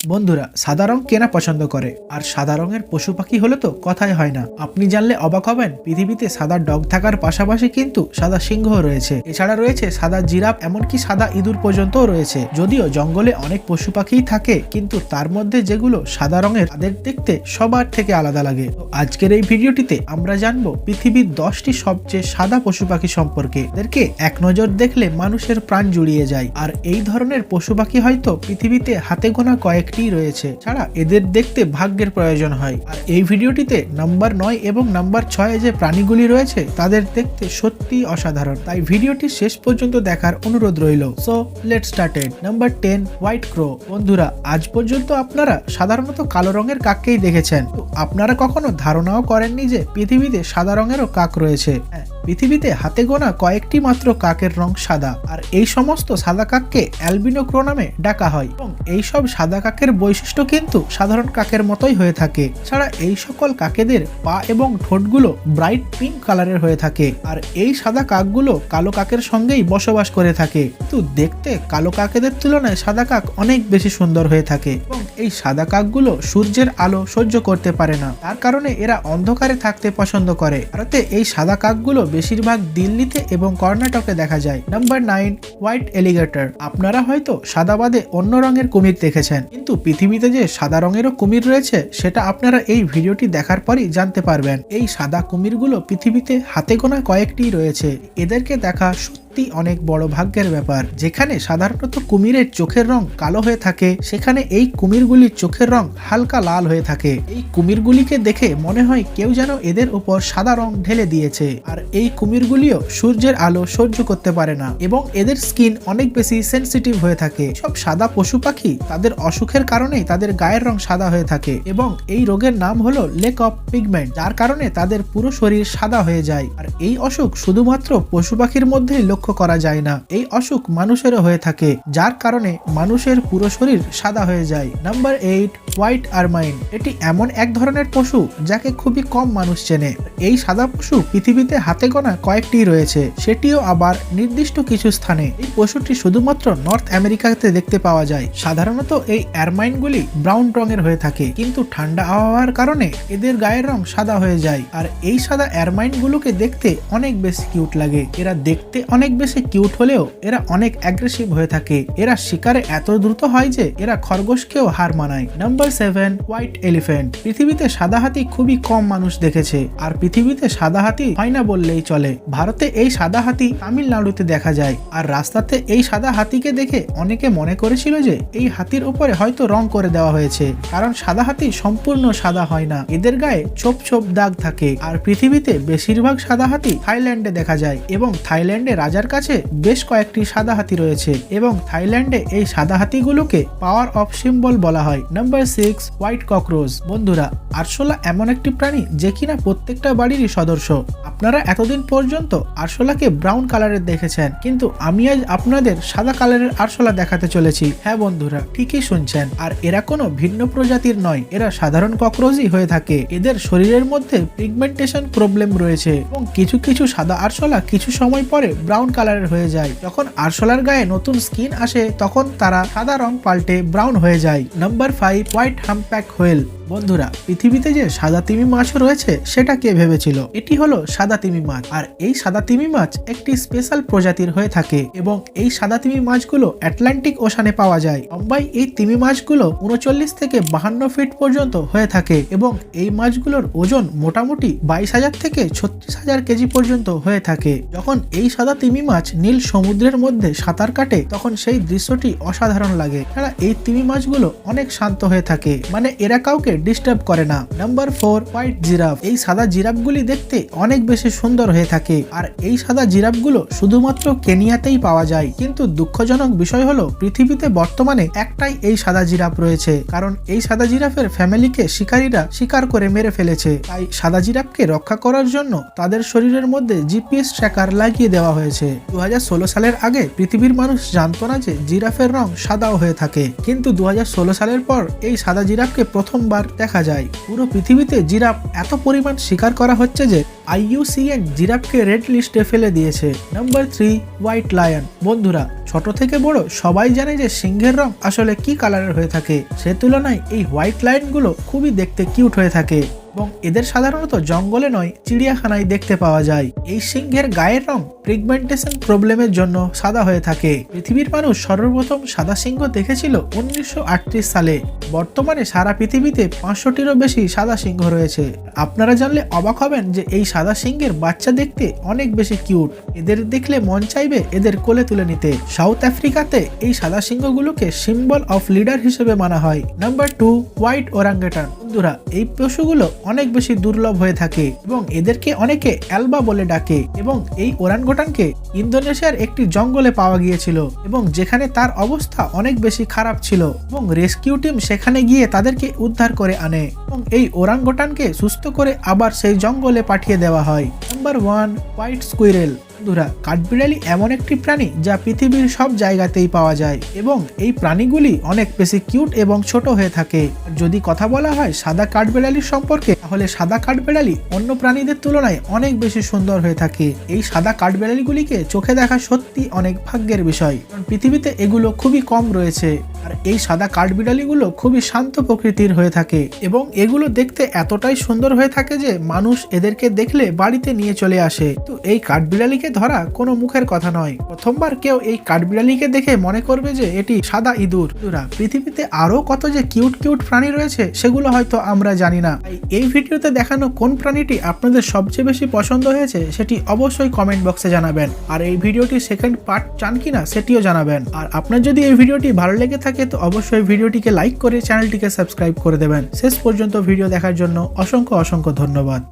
বন্ধুরা সাদা রং কেনা পছন্দ করে, আর সাদা রঙের পশু পাখি হলে তো কথাই হয় না। আপনি জানলে অবাক হবেন, পৃথিবীতে সাদা ডগ থাকার পাশাপাশি কিন্তু সাদা সিংহ রয়েছে। এছাড়া রয়েছে সাদা জিরাফ, এমনকি সাদা ইঁদুর পর্যন্তও রয়েছে। যদিও জঙ্গলে অনেক পশু পাখিই থাকে, কিন্তু তার মধ্যে যেগুলো সাদা রঙের তাদের দেখতে সবার থেকে আলাদা লাগে। তো আজকের এই ভিডিওটিতে আমরা জানবো পৃথিবীর 10টি সবচেয়ে সাদা পশু পাখি সম্পর্কে। এদেরকে এক নজর দেখলে মানুষের প্রাণ জুড়িয়ে যায়। আর এই ধরনের পশু পাখি হয়তো পৃথিবীতে হাতে গোনা কয়েকটি রয়েছে, ছাড়া এদের দেখতে ভাগ্যের প্রয়োজন হয়। আর এই ভিডিওটিতে নাম্বার 9 এবং নাম্বার 6 যে প্রাণীগুলি রয়েছে তাদের দেখতে সত্যি অসাধারণ, তাই ভিডিওটি শেষ পর্যন্ত দেখার অনুরোধ রইল। So let's started. Number 10, white crow. বন্ধুরা, আজ পর্যন্ত আপনারা সাধারণত কালো রঙের কাককেই দেখেছেন, তো আপনারা কখনো ধারণাও করেননি যে পৃথিবীতে সাদা রঙেরও কাক রয়েছে। পৃথিবীতে হাতে গোনা কয়েকটি মাত্র কাকের রং সাদা, আর এই সমস্ত সাদা কাককে অ্যালবিনো ক্রো নামে ডাকা হয়। এবং এই সব সাদা কাকের বৈশিষ্ট্য কিন্তু সাধারণ কাকের মতোই হয়ে থাকে। ছাড়া এই সকল কাকেদের পা এবং ঠোঁটগুলো ব্রাইট পিঙ্ক কালারের হয়ে থাকে। আর এই সাদা কাকগুলো কালো কাকের সঙ্গেই বসবাস করে থাকে, কিন্তু দেখতে কালো কাকেদের তুলনায় সাদা কাক অনেক বেশি সুন্দর হয়ে থাকে। এবং এই সাদা কাকগুলো সূর্যের আলো সহ্য করতে পারে না, তার কারণে এরা অন্ধকারে থাকতে পছন্দ করে। ভারতে এই সাদা কাকগুলো বেশিরভাগ দিল্লিতে এবং কর্ণাটকে দেখা যায়। Number 9, white alligator. আপনারা হয়তো সাদা বাদে অন্য রঙের কুমির দেখেছেন, কিন্তু পৃথিবীতে যে সাদা রঙেরও কুমির রয়েছে সেটা আপনারা এই ভিডিওটি দেখার পরই জানতে পারবেন। এই সাদা কুমিরগুলো পৃথিবীতে হাতে গোনা কয়েকটি রয়েছে। এদেরকে দেখা সত্যি অনেক বড় ভাগ্যের ব্যাপার। যেখানে সাধারণত কুমিরের চোখের রং কালো হয়ে থাকে, সেখানে এই কুমিরগুলির চোখের রং হালকা লাল হয়ে থাকে। এই কুমিরগুলিকে দেখে মনে হয় কেউ যেন এদের উপর সাদা রং ঢেলে দিয়েছে। আর এই কুমিরগুলিও সূর্যের আলো সহ্য করতে পারে না, এবং এদের স্কিন অনেক বেশি সেনসিটিভ হয়ে থাকে। সব সাদা পশু পাখি তাদের অসুখের কারণেই তাদের গায়ের রং সাদা হয়ে থাকে, এবং এই রোগের নাম হলো লেক অফ পিগমেন্ট, যার কারণে তাদের পুরো শরীর সাদা হয়ে যায়। আর এই অসুখ শুধুমাত্র পশু পাখির মধ্যেই লক্ষ্য করা যায় না, এই অসুখ মানুষেরও হয়ে থাকে, যার কারণে মানুষের পুরো শরীর সাদা হয়ে যায়। Number 8, white ermine. এটি এমন এক ধরনের পশু যাকে খুবই কম মানুষ চেনে। এই সাদা পশু পৃথিবীতে হাতে গোনা কয়েকটি রয়েছে, সেটিও আবার নির্দিষ্ট কিছু স্থানে। এই পশুটি শুধুমাত্র নর্থ আমেরিকাতে দেখতে পাওয়া যায়। সাধারণত এই আরমাইনগুলি ব্রাউন রঙের হয়ে থাকে, কিন্তু ঠান্ডা আবহাওয়ার কারণে এদের গায়ের রং সাদা হয়ে যায়। আর এই সাদা আরমাইনগুলোকে দেখতে অনেক বেশি কিউট লাগে। এরা দেখতে অনেক বেশি কিউট হলেও এরা অনেক অ্যাগ্রেসিভ হয়ে থাকে। এরা শিকারে এত দ্রুত হয় যে এরা খরগোশকেও হার মানায়। Number 7, white elephant. পৃথিবীতে সাদা হাতি খুবই কম মানুষ দেখেছে, আর পৃথিবীতে সাদা হাতি হয় না বললেই চলে। ভারতে এই সাদা হাতি তামিলনাড়ুতে দেখা যায়। আর রাস্তাতে এই সাদা হাতিকে দেখে অনেকে মনে করেছিল যে এই হাতির উপরে হয়তো রং করে দেওয়া হয়েছে, কারণ সাদা হাতি সম্পূর্ণ সাদা হয় না, এদের গায়ে ছোপ ছোপ দাগ থাকে। আর পৃথিবীতে বেশিরভাগ সাদা হাতি থাইল্যান্ডে দেখা যায়, এবং থাইল্যান্ডে রাজার কাছে বেশ কয়েকটি সাদা হাতি রয়েছে, এবং থাইল্যান্ডে এই সাদা হাতিগুলোকে পাওয়ার অফ সিম্বল বলা হয়। Number 6, white cockroach. বন্ধুরা, আরশোলা এমন একটি প্রাণী যে কিনা প্রত্যেকটা বাড়িরই সদস্য। আপনারা এতদিন পর্যন্ত আরশোলাকে ব্রাউন কালারের দেখেছেন, কিন্তু আমি আজ আপনাদের সাদা কালারের আরশোলা দেখাতে চলেছি। হ্যাঁ বন্ধুরা, ঠিকই শুনছেন। আর এরা কোনো ভিন্ন প্রজাতির নয়, এরা সাধারণ ককরোচই হয়ে থাকে। এদের শরীরের মধ্যে পিগমেন্টেশন প্রবলেম রয়েছে, এবং কিছু কিছু সাদা আরশোলা কিছু সময় পরে ব্রাউন কালারের হয়ে যায়। যখন আরশোলার গায়ে নতুন স্কিন আসে তখন তারা সাদা রং পাল্টে ব্রাউন হয়ে যায়। Number 5, white humpback whale. বন্ধুরা, পৃথিবীতে যে সাদা তিমি মাছও রয়েছে সেটা কে ভেবেছিল? এটি হলো সাদা তিমি মাছ। আর এই সাদা তিমি মাছ একটি স্পেশাল প্রজাতির হয়ে থাকে, এবং এই সাদা তিমি মাছগুলো আটলান্টিক ওশানে পাওয়া যায়। লম্বায় এই তিমি মাছগুলো 39 থেকে 52 ফিট পর্যন্ত হয়ে থাকে, এবং এই মাছগুলোর ওজন মোটামুটি 22,000 থেকে 36,000 কেজি পর্যন্ত হয়ে থাকে। যখন এই সাদা তিমি মাছ নীল সমুদ্রের মধ্যে সাঁতার কাটে তখন সেই দৃশ্যটি অসাধারণ লাগে। তারা এই তিমি মাছগুলো অনেক শান্ত হয়ে থাকে, মানে এরা কাউকে ডিস্টার্ব করে না। Number 4, white giraffe. এই সাদা জিরাফগুলি দেখতে অনেক বেশি সুন্দর হয়ে থাকে, আর এই সাদা জিরাফগুলো শুধুমাত্র কেনিয়াতেই পাওয়া যায়। কিন্তু দুঃখজনক বিষয় হলো পৃথিবীতে বর্তমানে একটাই এই সাদা জিরাফ রয়েছে, কারণ এই সাদা জিরাফের ফ্যামিলিকে শিকারীরা শিকার করে মেরে ফেলেছে। তাই সাদা জিরাফকে রক্ষা করার জন্য তাদের শরীরের মধ্যে জিপিএস ট্র্যাকার লাগিয়ে দেওয়া হয়েছে। 2016 সালের আগে পৃথিবীর মানুষ জানতো না যে জিরাফের রং সাদাও হয়ে থাকে, কিন্তু 2016 সালের পর এই সাদা জিরাফকে প্রথমবার দেখা যায়। পুরো পৃথিবীতে জিরাফ এত পরিমাণ শিকার করা হচ্ছে যে IUCN জিরাফকে রেড লিস্টে ফেলে দিয়েছে। Number 3, white lion. বন্ধুরা, ছোট থেকে বড় সবাই জানে যে সিংহের রং আসলে কি কালারের হয়ে থাকে। সে তুলনায় এই হোয়াইট লায়নগুলো খুবই দেখতে কিউট হয়ে থাকে এবং এদের সাধারণত জঙ্গলে নয় চিড়িয়াখানায় দেখতে পাওয়া যায়। এই সিংহের গায়ের রং পিগমেন্টেশন প্রবলেমের জন্য সাদা হয়ে থাকে। পৃথিবীর মানুষ সর্বপ্রথম সাদা সিংহ দেখেছিল 1938 সালে। বর্তমানে সারা পৃথিবীতে 500টিরও বেশি সাদা সিংহ রয়েছে। আপনারা জানলে অবাক হবেন যে এই সাদা সিংহের বাচ্চা দেখতে অনেক বেশি কিউট। এদের দেখলে মন চাইবে এদের কোলে তুলে নিতে। সাউথ আফ্রিকাতে এই সাদা সিংহগুলোকে সিম্বল অফ লিডার হিসেবে মানা হয়। Number 2, white orangutan. বন্ধুরা, এই পশুগুলো অনেক বেশি দুর্লভ হয়ে থাকে এবং এদেরকে অনেকে অ্যালবা বলে ডাকে এবং এই ওরাঙ্গুটানকে ইন্দোনেশিয়ার একটি জঙ্গলে পাওয়া গিয়েছিল এবং যেখানে তার অবস্থা অনেক বেশি খারাপ ছিল এবং রেস্কিউ টিম সেখানে গিয়ে তাদেরকে উদ্ধার করে আনে এবং এই ওরাঙ্গুটানকে সুস্থ করে আবার সেই জঙ্গলে পাঠিয়ে দেওয়া হয়। Number 1, white squirrel. বন্ধুরা, কাঠবিড়ালি এমন একটি প্রাণী যা পৃথিবীর সব জায়গাতেই পাওয়া যায় এবং এই প্রাণীগুলি অনেক বেশি কিউট এবং ছোট হয়ে থাকে। যদি কথা বলা হয় সাদা কাঠবিড়ালির সম্পর্কে, তাহলে সাদা কাঠবিড়ালি অন্য প্রাণীদের তুলনায় অনেক বেশি সুন্দর হয়ে থাকে। এই সাদা কাঠবিড়ালিগুলিকে চোখে দেখা সত্যি অনেক ভাগ্যের বিষয়, কারণ পৃথিবীতে এগুলো খুবই কম রয়েছে। আর এই সাদা কাঠবিড়ালিগুলো খুবই শান্ত প্রকৃতির হয়ে থাকে এবং এগুলো দেখতে এতটাই সুন্দর হয়ে থাকে যে মানুষ এদেরকে দেখলে বাড়িতে নিয়ে চলে আসে। তো এই কাঠবিড়ালিকে ধরা কোনো মুখের কথা নয়। প্রথমবার কেউ এই কাঠবিড়ালিকে দেখে মনে করবে যে এটি সাদা ইঁদুর। পৃথিবীতে আরো কত যে কিউট কিউট প্রাণী রয়েছে সেগুলো হয়তো আমরা জানি না। এই ভিডিওতে দেখানো কোন প্রাণীটি আপনাদের সবচেয়ে বেশি পছন্দ হয়েছে সেটি অবশ্যই কমেন্ট বক্সে জানাবেন। আর এই ভিডিওটি সেকেন্ড পার্ট চান কিনা সেটিও জানাবেন। আর আপনার যদি এই ভিডিওটি ভালো লেগে থাকে তো অবশ্যই ভিডিওটিকে লাইক করে চ্যানেলটিকে সাবস্ক্রাইব করে দেবেন। শেষ পর্যন্ত ভিডিও দেখার জন্য অসংখ্য ধন্যবাদ।